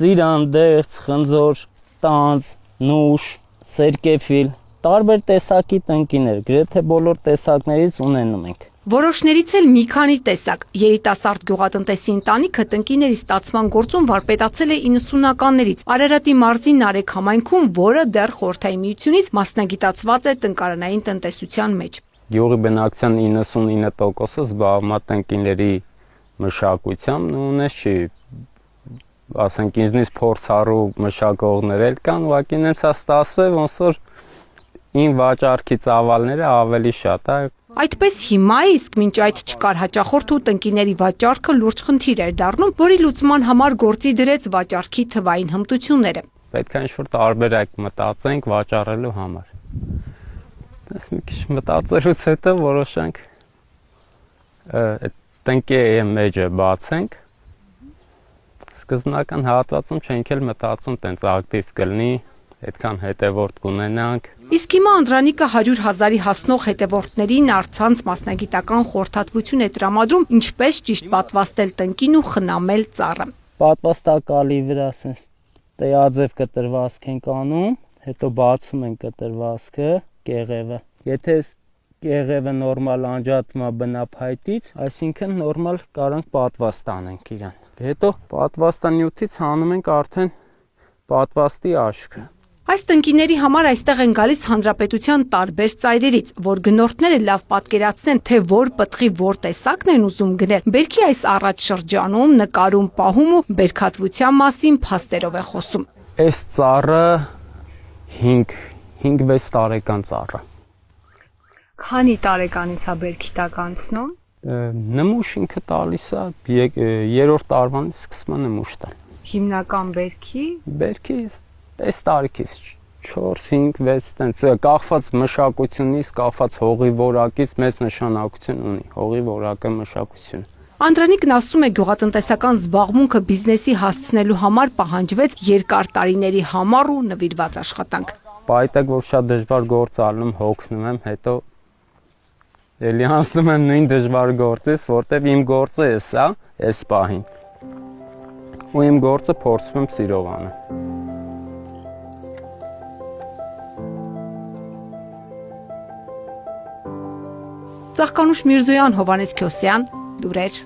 ծիրան, դեղց, խնձոր, տանձ, նուշ, սերկեֆիլ, տարբեր տեսակի տնկիներ, գրեթե բոլոր տեսակներից ունենում ենք։ Որոշներից էլ մի քանի տեսակ։ Երիտասարդ գյուղատնտեսի ընտանիքը տնկիների ստացման գործում վարպետացել է 90-ականներից Արարատի մարզի Նարեկ համայնքում, որը դեռ Խորհրդային Միությունից մասնագիտացված է տնկարանային տնտեսության մեջ։ Գյուղի բնակչության 99%-ը զբաղվում է տնկիների մշակությամբ, ունես չի, ասենք ինձնից փորձառու մշակողներ էլ կան, ուղղակի ինձ է ստացվել, ոնց որ ին վաճառքի ծավալները ավելի շատ է։ Այդպես հիմա է, իսկ մինչ այդ չկար հաճախորդ ու տնկիների վաճառքը լուրջ խնդիր էր դառնում, որի լուծման համար գործի դրեց վաճառքի թվային հմտությունները։ Պետք է ինչ-որ տարբերակ մտածենք վաճառելու համար։ Այս մի քիչ մտածելուց հետո որոշանք այդ տնկիի մեջը բացենք։ Սկզբնական հատվածում չենք էլ մտածում տենց ակտիվ կլինի, այդքան հետևորդ կունենանք։ Իսկ հիմա Անդրանիկը 100,000-ի հասնող հետևորդներին առցանց մասնագիտական խորհրդատվություն է տրամադրում, ինչպես ճիշտ պատվաստել տնկին ու խնամել ծառը։ Պատվաստակալի վրա ասես տեղաձև կտրվածք ենք անում, հետո բացում ենք կտրվածքը, կեղևը։ Եթե կեղևը նորմալ անջատվում է բնափայտից, այսինքն նորմալ կարանք պատվաստ անենք իրան։ Հետո պատվաստանյութից հանում ենք արդեն պատվաստի աշկը։ Այս տնկիների համար այստեղ են գալիս հանրապետության տարբեր ծայրերից, որ գնորդները լավ պատկերացնեն, թե որ պտղի որ տեսակն են ուզում գնել։ Բերքի այս առաջ շրջանում, նկարում, պահում ու բերքատվության մասին փաստերով է խոսում։ Այս ծառը 5-6 տարեկան ծառը։ Քանի տարեկանից է բերքի տակ անցնում։ Նմուշ ինքը տալիս է, երրորդ տարվանից սկսում է նմուշ տալ։ Հիմնական Բերքի այս տարիքից 4, 5, 6 տենց կախված մշակությունից, կախված հողի որակից մեծ նշանակություն ունի, հողի որակը մշակություն։ Անդրանիկն ասում է, գյուղատնտեսական զբաղմունքը բիզնեսի հասցնելու համար պահանջվեց երկար տարիների համառ ու նվիրված աշխատանք։ Պայտակ, որ շատ դժվար գործ ալնում, հոգնում եմ, հետո էլի անցնում եմ նույն դժվար գործից, որտեվ իմ գործը է սա, այս պահին։ Ու իմ գործը փորձում եմ սիրով անել։ Ծաղկանուշ Միրզոյան, Հովհաննես Քյոսյան, լուրեր։